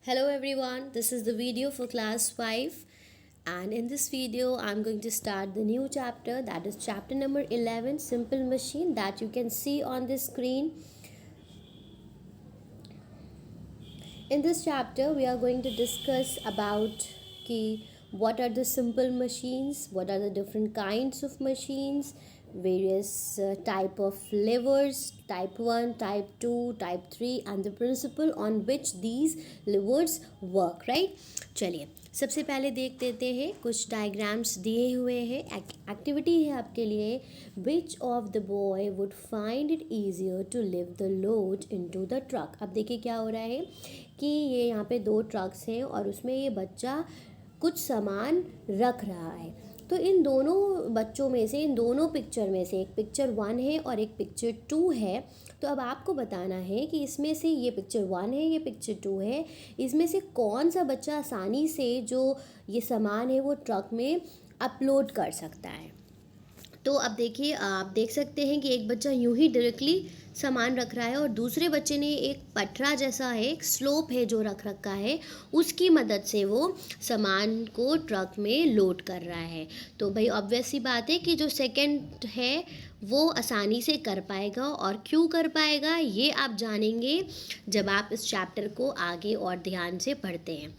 Hello everyone, this is the video for class 5 and in this video I'm going to start the new chapter, that is chapter number 11, simple machine, that you can see on the screen. In this chapter we are going to discuss about what are the simple machines, what are the different kinds of machines, various type of levers, type 1, type 2, type 3 and the principle on which these levers work, right? चलिए सबसे पहले देख लेते हैं, कुछ diagrams दिए हुए हैं, एक्टिविटी है आपके लिए. Which of the boy would find it easier to लिव the load into the truck. अब देखिए क्या हो रहा है कि ये यहाँ पे दो ट्रक्स हैं और उसमें ये बच्चा कुछ सामान रख रहा है. तो इन दोनों बच्चों में से, इन दोनों पिक्चर में से, एक पिक्चर 1 है और एक पिक्चर 2 है. तो अब आपको बताना है कि इसमें से ये पिक्चर 1 है, ये पिक्चर 2 है, इसमें से कौन सा बच्चा आसानी से जो ये सामान है वो ट्रक में अपलोड कर सकता है. तो अब देखिए, आप देख सकते हैं कि एक बच्चा यूं ही डायरेक्टली सामान रख रहा है और दूसरे बच्चे ने एक पटरा जैसा है, एक स्लोप है जो रख रखा है, उसकी मदद से वो सामान को ट्रक में लोड कर रहा है. तो भाई ऑब्वियस सी बात है कि जो सेकंड है वो आसानी से कर पाएगा. और क्यों कर पाएगा ये आप जानेंगे जब आप इस चैप्टर को आगे और ध्यान से पढ़ते हैं.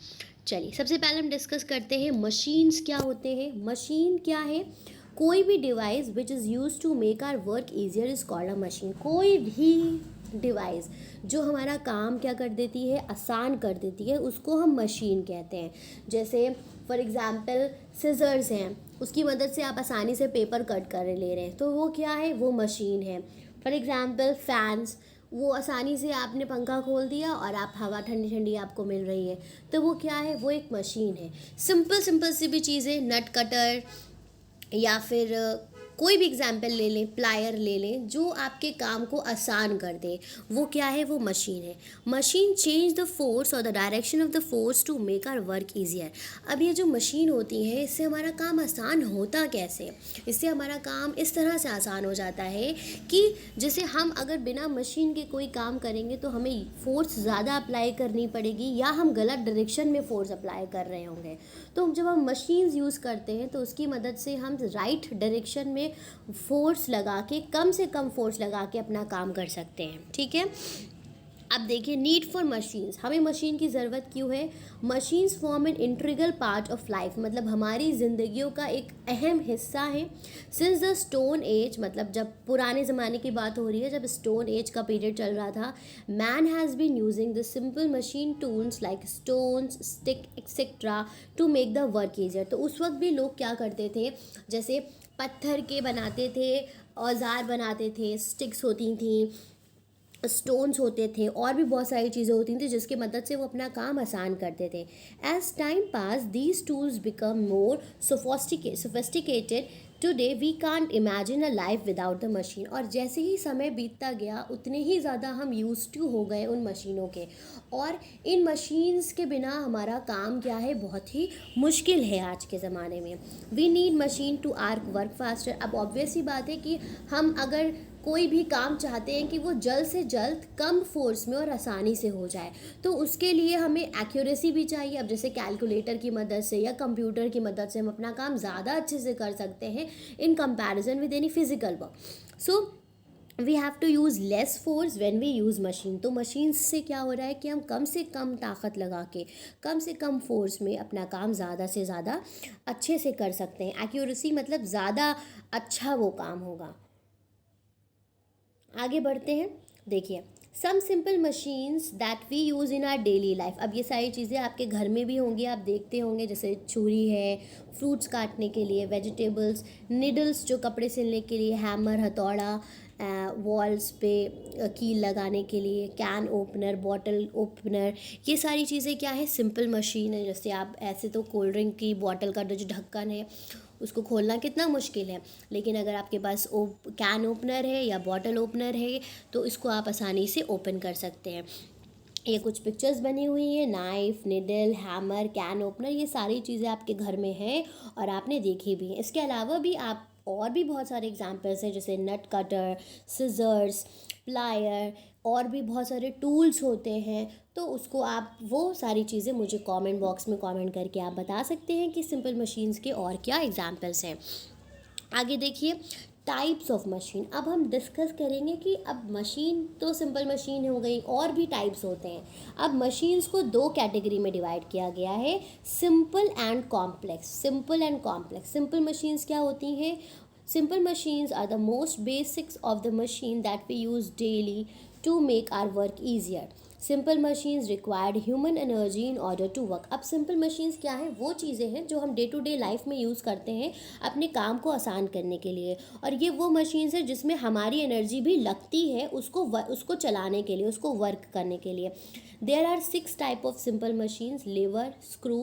चलिए सबसे पहले हम डिस्कस करते हैं मशीन्स क्या होते हैं. मशीन क्या है? कोई भी device which is use to make our work easier is called a machine. कोई भी डिवाइस जो हमारा काम क्या कर देती है, आसान कर देती है, उसको हम मशीन कहते हैं. जैसे फॉर एग्ज़ाम्पल सिजर्स हैं, उसकी मदद से आप आसानी से पेपर कट कर ले रहे हैं, तो वो क्या है, वो मशीन है. फॉर एग्ज़ाम्पल फैंस, वो आसानी से आपने पंखा खोल दिया और आप हवा ठंडी ठंडी आपको मिल रही है, तो वो क्या है, वो एक मशीन है. सिंपल सिंपल सी भी चीज़ें, नट कटर या फिर कोई भी एग्जाम्पल ले लें, प्लायर ले लें, जो आपके काम को आसान कर दे, वो क्या है, वो मशीन है. मशीन चेंज द फोर्स और the direction of the force to make our work easier. अब ये जो मशीन होती है, इससे हमारा काम आसान होता कैसे? इससे हमारा काम इस तरह से आसान हो जाता है कि जैसे हम अगर बिना मशीन के कोई काम करेंगे तो हमें फोर्स ज़्यादा अप्लाई करनी पड़ेगी या हम गलत डायरेक्शन में फोर्स अप्लाई कर रहे होंगे. तो जब हम मशीन्स यूज़ करते हैं तो उसकी मदद से हम राइट डायरेक्शन में फोर्स लगा के, कम से कम फोर्स लगा के अपना काम कर सकते हैं. ठीक है. अब देखिए, नीड फॉर मशीन्स, हमें मशीन की ज़रूरत क्यों है? Machines form an integral part of life, मतलब हमारी ज़िंदगियों का एक अहम हिस्सा है. सिंस द स्टोन एज, मतलब जब पुराने ज़माने की बात हो रही है, जब स्टोन एज का पीरियड चल रहा था, man has been using the simple machine tools like stones, stick etcetera to make the work easier. तो उस वक्त भी लोग क्या करते थे, जैसे पत्थर के बनाते थे, औजार बनाते थे, स्टिक्स होती थी, स्टोन्स होते थे, और भी बहुत सारी चीज़ें होती थी जिसकी मदद से वो अपना काम आसान करते थे. As time pass these tools become more sophisticated. Today we can't imagine a life without the machine. और जैसे ही समय बीतता गया उतने ही ज़्यादा हम यूज टू हो गए उन मशीनों के, और इन मशीन्स के बिना हमारा काम क्या है, बहुत ही मुश्किल है आज के ज़माने में. We need machine to our work faster. अब ऑब्वियस ही बात है कि हम अगर कोई भी काम चाहते हैं कि वो जल्द से जल्द कम फोर्स में और आसानी से हो जाए, तो उसके लिए हमें एक्यूरेसी भी चाहिए. अब जैसे कैलकुलेटर की मदद से या कंप्यूटर की मदद से हम अपना काम ज़्यादा अच्छे से कर सकते हैं in comparison with any physical work. So we have to use less force when we use machine. तो मशीन से क्या हो रहा है कि हम कम से कम ताकत लगा के, कम से कम फोर्स में अपना काम ज़्यादा से ज़्यादा अच्छे से कर सकते हैं. एक्यूरेसी मतलब ज़्यादा अच्छा वो काम होगा. आगे बढ़ते हैं. देखिए, some simple machines that we use in our daily life. अब ये सारी चीज़ें आपके घर में भी होंगी, आप देखते होंगे, जैसे छुरी है फ्रूट्स काटने के लिए, वेजिटेबल्स, निडल्स जो कपड़े सिलने के लिए, हैमर हथौड़ा, वॉल्स पे कील लगाने के लिए, कैन ओपनर, बॉटल ओपनर, ये सारी चीज़ें क्या है, सिंपल मशीन है. जैसे आप ऐसे तो कोल्ड ड्रिंक की बॉटल का जो ढक्कन है उसको खोलना कितना मुश्किल है, लेकिन अगर आपके पास कैन ओपनर है या बॉटल ओपनर है तो इसको आप आसानी से ओपन कर सकते हैं. ये कुछ पिक्चर्स बनी हुई हैं, knife, needle, hammer, can opener, ये सारी चीज़ें आपके घर में हैं और आपने देखी भी हैं. इसके अलावा भी और भी बहुत सारे एग्जांपल्स हैं, जैसे नट कटर, सिजर्स, प्लायर, और भी बहुत सारे टूल्स होते हैं, तो उसको आप वो सारी चीज़ें मुझे कमेंट बॉक्स में कमेंट करके आप बता सकते हैं कि सिंपल मशीन्स के और क्या एग्जांपल्स हैं। आगे देखिए, टाइप्स ऑफ मशीन। अब हम डिस्कस करेंगे कि अब मशीन तो सिंपल मशीन हो गई, और भी टाइप्स होते हैं। अब मशीन्स को दो कैटेगरी में डिवाइड किया गया है, simple and complex. Simple and complex. Simple machines क्या होती हैं? Simple machines are the most basics of the machine that we use daily to make our work easier. Simple machines required human energy in order to work. अब simple machines क्या है? वो चीज़ें हैं जो हम डे टू डे लाइफ में use करते हैं अपने काम को आसान करने के लिए, और ये वो मशीन्स है जिसमें हमारी एनर्जी भी लगती है उसको चलाने के लिए, उसको वर्क करने के लिए। There are 6 type of simple machines: lever, screw,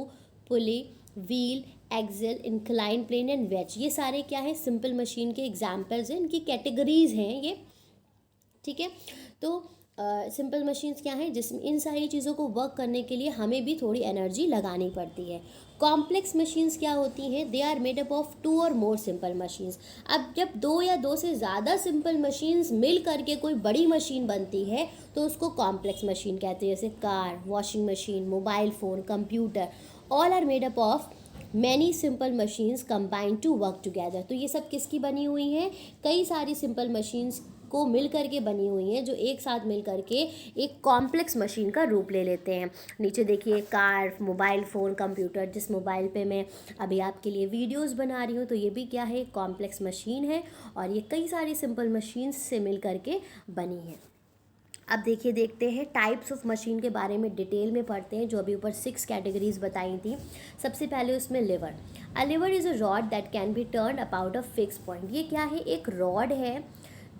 pulley, wheel, axle, incline plane and wedge. ये सारे क्या है? सिंपल मशीन के एग्जाम्पल्स हैं, इनकी कैटेगरीज हैं ये, ठीक है। तो सिंपल मशीन्स क्या हैं? जिसमें इन सारी चीज़ों को वर्क करने के लिए हमें भी थोड़ी एनर्जी लगानी पड़ती है। कॉम्प्लेक्स मशीन्स क्या होती हैं? They are made up of 2 और मोर सिंपल मशीन्स। अब जब 2 या 2 से ज़्यादा सिंपल मशीन्स मिल करके कोई बड़ी मशीन बनती है तो उसको कॉम्प्लेक्स मशीन कहते हैं। जैसे car, washing machine, mobile phone, computer, all are made up of many simple machines combine to work together. तो ये सब किसकी बनी हुई हैं? कई सारी सिंपल मशीन्स को मिल करके बनी हुई हैं, जो एक साथ मिल करके एक कॉम्प्लेक्स मशीन का रूप ले लेते हैं। नीचे देखिए, कार, मोबाइल फ़ोन, कंप्यूटर। जिस मोबाइल पे मैं अभी आपके लिए वीडियोस बना रही हूँ, तो ये भी क्या है? कॉम्प्लेक्स मशीन है, और ये कई सारी सिंपल मशीन्स से मिल करके बनी है। अब देखिए, देखते हैं टाइप्स ऑफ मशीन के बारे में डिटेल में पढ़ते हैं, जो अभी ऊपर 6 कैटेगरीज बताई थी। सबसे पहले उसमें liver. A liver is a rod that can be turn about a fix point. ये क्या है? एक रॉड है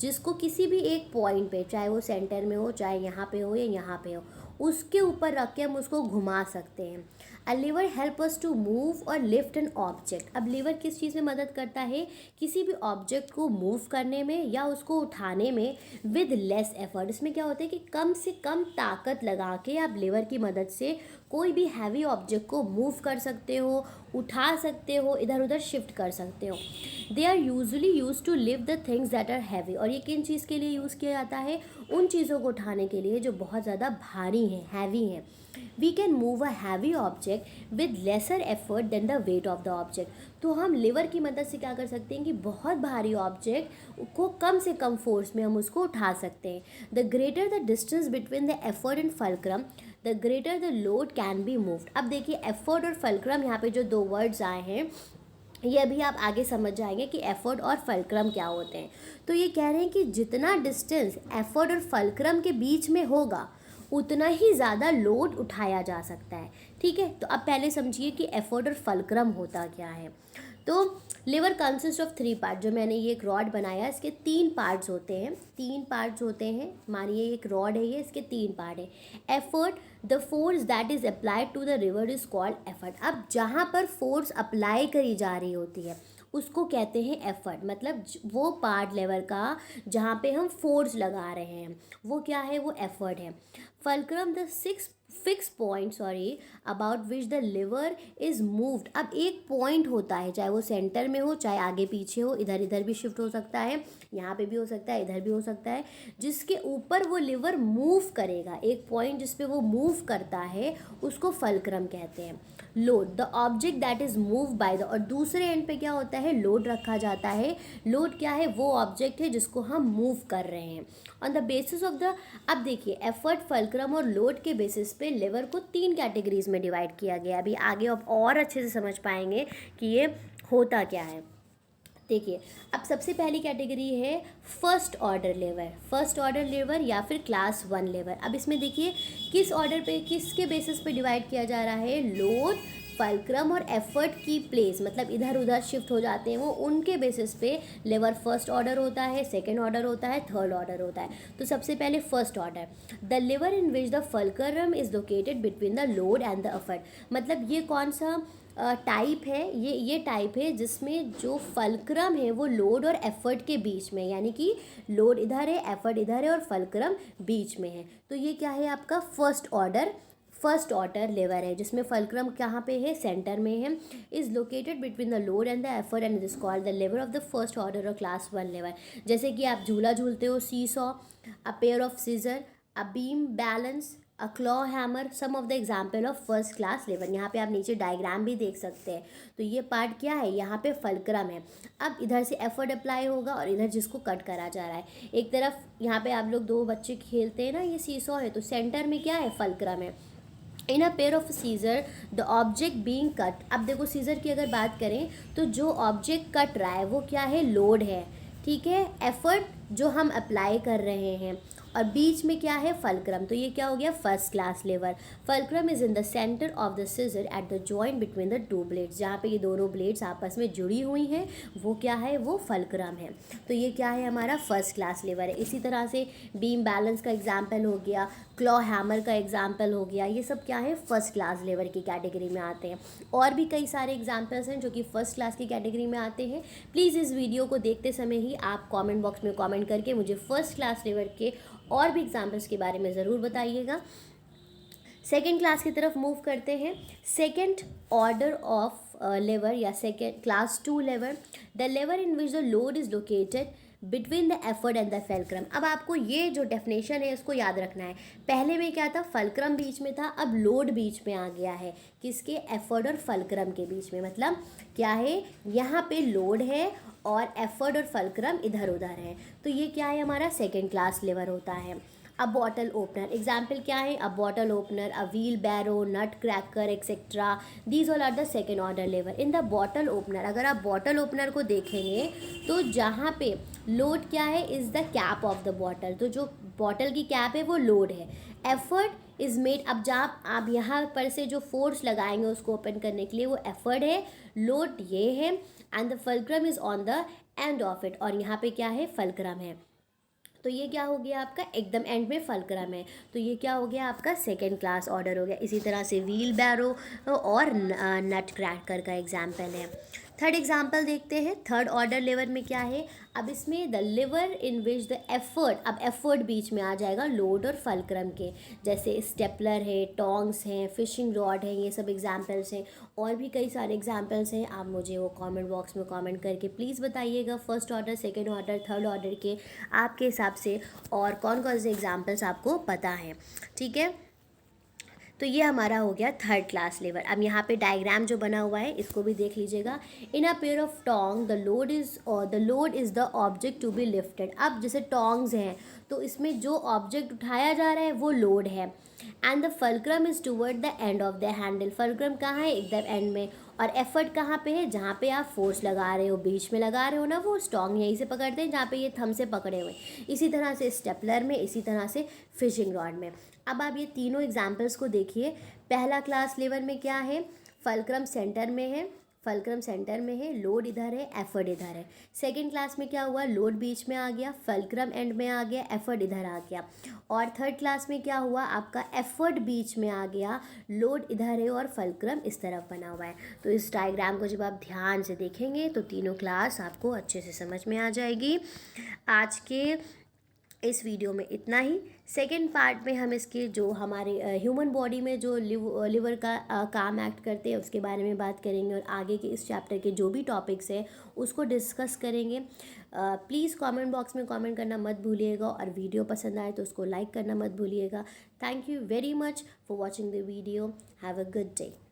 जिसको किसी भी एक पॉइंट पे, चाहे वो सेंटर में हो, चाहे यहाँ पे हो या यहाँ पे हो, उसके ऊपर रख के हम उसको घुमा सकते हैं। A lever help us to move और लिफ्ट एन ऑब्जेक्ट। अब लीवर किस चीज़ में मदद करता है? किसी भी ऑब्जेक्ट को मूव करने में या उसको उठाने में विद लेस एफर्ट। इसमें क्या होता है कि कम से कम ताकत लगा के आप लीवर की मदद से कोई भी हैवी ऑब्जेक्ट को मूव कर सकते हो, उठा सकते हो, इधर उधर शिफ्ट कर सकते हो। They are usually use to lift the things that are heavy. और ये किन चीज़ के लिए यूज़ किया जाता है? उन चीज़ों को उठाने के लिए जो बहुत ज़्यादा भारी हैं, हैवी हैं। We can move a heavy object with lesser effort than the weight of the object. तो हम लिवर की मदद से क्या कर सकते हैं कि बहुत भारी ऑब्जेक्ट को कम से कम फोर्स में हम उसको उठा सकते हैं। The greater the distance between the effort and fulcrum, the greater the load can be moved. अब देखिए, एफर्ट और फल्क्रम, यहाँ पे जो 2 वर्ड्स आए हैं, ये अभी आप आगे समझ जाएंगे कि एफर्ट और फल्क्रम क्या होते हैं। तो ये कह रहे हैं कि जितना डिस्टेंस एफर्ट और फल्क्रम के बीच में होगा, उतना ही ज़्यादा लोड उठाया जा सकता है, ठीक है। तो अब पहले समझिए कि एफर्ट और फल्क्रम होता क्या है। तो लिवर कंसिस्ट ऑफ 3 पार्ट। जो मैंने ये एक रॉड बनाया, इसके 3 पार्ट्स होते हैं। 3 पार्ट्स होते हैं। मानिए एक रॉड है ये, इसके 3 पार्ट है। Effort, the force that is applied to the lever is called effort. अब जहाँ पर फोर्स अप्लाई करी जा रही होती है उसको कहते हैं एफर्ट। मतलब वो पार्ट लेवर का जहाँ पे हम फोर्स लगा रहे हैं वो क्या है? वो एफर्ट है। Fulcrum, the fix point about which the liver is moved. अब एक पॉइंट होता है, चाहे वो सेंटर में हो, चाहे आगे पीछे हो, इधर इधर भी शिफ्ट हो सकता है, यहाँ पे भी हो सकता है, इधर भी हो सकता है, जिसके ऊपर वो लिवर मूव करेगा। एक पॉइंट जिस पे वो मूव करता है उसको फल्क्रम कहते हैं। Load, the object that is move by the. और दूसरे एंड पे क्या होता है? लोड रखा जाता है। लोड क्या है? वो ऑब्जेक्ट है जिसको हम मूव कर रहे हैं। On the basis of the, अब देखिए, एफर्ट, फल्क्रम और लोड के बेसिस पे लिवर को 3 कैटेगरीज में डिवाइड किया गया। अभी आगे आप और अच्छे से समझ पाएंगे कि ये होता क्या है। देखिए, अब सबसे पहली कैटेगरी है फर्स्ट ऑर्डर लेवर। फर्स्ट ऑर्डर लेवर या फिर क्लास 1 लेवर। अब इसमें देखिए किस ऑर्डर पे, किसके बेसिस पे डिवाइड किया जा रहा है? लोड, फल्क्रम और एफर्ट की प्लेस, मतलब इधर उधर शिफ्ट हो जाते हैं वो, उनके बेसिस पे लेवर फर्स्ट ऑर्डर होता है, सेकंड ऑर्डर होता है, थर्ड ऑर्डर होता है। तो सबसे पहले first order, the lever in which the fulcrum is located between the load and the effort. मतलब ये कौन सा टाइप है? ये टाइप है जिसमें जो फल्क्रम है वो लोड और एफर्ट के बीच में, यानी कि लोड इधर है, एफर्ट इधर है और फल्क्रम बीच में है। तो ये क्या है? आपका first order first order lever है, जिसमें फल्क्रम कहाँ पे है, सेंटर में है, is located between the load and the effort and it is called the lever of the first order और क्लास 1 लेवर। जैसे कि आप झूला झूलते हो, seesaw, a pair of scissor, a beam balance, a claw hammer, some of the example of first class lever. यहाँ पे आप नीचे डायग्राम भी देख सकते हैं। तो ये पार्ट क्या है, यहाँ पे फल्क्रम है। अब इधर से एफर्ट अप्लाई होगा और इधर जिसको कट करा जा रहा है, एक तरफ यहाँ पे आप लोग दो बच्चे खेलते हैं ना, ये सीसॉ है, तो सेंटर में क्या है, फल्क्रम है। In a pair of scissor the object being cut. अब देखो सीजर की अगर बात करें तो जो ऑब्जेक्ट कट रहा है वो क्या है, लोड है, ठीक है, एफर्ट जो हम अप्लाई कर रहे हैं, और बीच में क्या है, फल्क्रम। तो ये क्या हो गया, first class lever. Fulcrum is in the centre of the scissor at the joint between the two blades. जहाँ पे ये दोनों ब्लेड्स आपस में जुड़ी हुई हैं वो क्या है, वो फल्क्रम है। तो ये क्या है, हमारा फर्स्ट क्लास लेवर है। इसी तरह से बीम बैलेंस का एग्जाम्पल हो गया, क्लॉ हैमर का एग्जाम्पल हो गया, ये सब क्या है, फर्स्ट क्लास लेवर की कैटेगरी में आते हैं। और भी कई सारे एग्जाम्पल्स हैं जो कि फर्स्ट क्लास की कैटेगरी में आते हैं। प्लीज़ इस वीडियो को देखते समय ही आप कमेंट बॉक्स में कमेंट करके मुझे फर्स्ट क्लास लेवर के और भी एग्जाम्पल्स के बारे में ज़रूर बताइएगा। सेकेंड क्लास की तरफ मूव करते हैं। सेकेंड ऑर्डर ऑफ लेवर या second class 2 lever, the lever in which the load is located between the effort and the fulcrum. अब आपको ये जो डेफिनेशन है इसको याद रखना है। पहले में क्या था, फल्क्रम बीच में था, अब लोड बीच में आ गया है, किसके, एफर्ट और फल्क्रम के बीच में। मतलब क्या है, यहाँ पे लोड है और एफर्ट और फल्क्रम इधर उधर है, तो ये क्या है, हमारा सेकेंड क्लास लेवर होता है। अ बॉटल ओपनर, एग्जाम्पल क्या है, a bottle opener, a wheelbarrow, nutcracker etcetera, these all are the second order lever. In the bottle opener, अगर आप बॉटल ओपनर को देखेंगे तो जहाँ पे लोड क्या है, is the cap of the bottle, तो जो बॉटल की कैप है वो लोड है। एफर्ट इज़ मेड, अब जब आप यहाँ पर से जो फोर्स लगाएंगे उसको ओपन करने के लिए वो एफर्ट है, लोड ये है, and the fulcrum is on the end of it, और यहाँ पे क्या है, फल्क्रम है। तो ये क्या हो गया आपका, एकदम एंड में फल्क्रम है, तो ये क्या हो गया आपका, सेकेंड क्लास ऑर्डर हो गया। इसी तरह से व्हील बैरो और नट क्रैकर का एग्जाम्पल है। थर्ड एग्जाम्पल देखते हैं। थर्ड ऑर्डर लेवर में क्या है, अब इसमें the lever in which the effort, अब एफर्ट बीच में आ जाएगा लोड और फल्क्रम के, जैसे स्टेपलर है, टोंग्स हैं, फिशिंग रॉड है, ये सब एग्जाम्पल्स हैं। और भी कई सारे एग्जाम्पल्स हैं, आप मुझे वो कमेंट बॉक्स में कमेंट करके प्लीज़ बताइएगा first order, second order, third order के आपके हिसाब से और कौन कौन से एग्जाम्पल्स आपको पता हैं, ठीक है। तो ये हमारा हो गया थर्ड क्लास लेवर। अब यहाँ पे डायग्राम जो बना हुआ है इसको भी देख लीजिएगा। In a pair of tong the load is the object to be lifted. अब जैसे टोंग्स हैं तो इसमें जो ऑब्जेक्ट उठाया जा रहा है वो लोड है, and the fulcrum is toward the end of the handle. Fulcrum कहाँ है, एकदम एंड में, और एफर्ट कहाँ पे है, जहाँ पे आप फोर्स लगा रहे हो, बीच में लगा रहे हो ना, वो स्टोंग यहीं से पकड़ते हैं जहाँ पे ये थंब से पकड़े हुए। इसी तरह से स्टेपलर में, इसी तरह से फिशिंग रॉड में। अब आप ये तीनों एग्जाम्पल्स को देखिए। पहला क्लास लेवर में क्या है, फल्क्रम सेंटर में है, फल्क्रम सेंटर में है, लोड इधर है, एफर्ट इधर है। सेकेंड क्लास में क्या हुआ, लोड बीच में आ गया, फल्क्रम एंड में आ गया, एफर्ट इधर आ गया। और थर्ड क्लास में क्या हुआ, आपका एफर्ट बीच में आ गया, लोड इधर है और फल्क्रम इस तरफ बना हुआ है। तो इस डायग्राम को जब आप ध्यान से देखेंगे तो तीनों क्लास आपको अच्छे से समझ में आ जाएगी। आज के इस वीडियो में इतना ही। सेकेंड पार्ट में हम इसके जो हमारे ह्यूमन बॉडी में जो लिवर का काम एक्ट करते हैं उसके बारे में बात करेंगे, और आगे के इस चैप्टर के जो भी टॉपिक्स हैं उसको डिस्कस करेंगे। प्लीज़ कमेंट बॉक्स में कमेंट करना मत भूलिएगा, और वीडियो पसंद आए तो उसको लाइक करना मत भूलिएगा। Thank you very much for watching the video. Have a good day.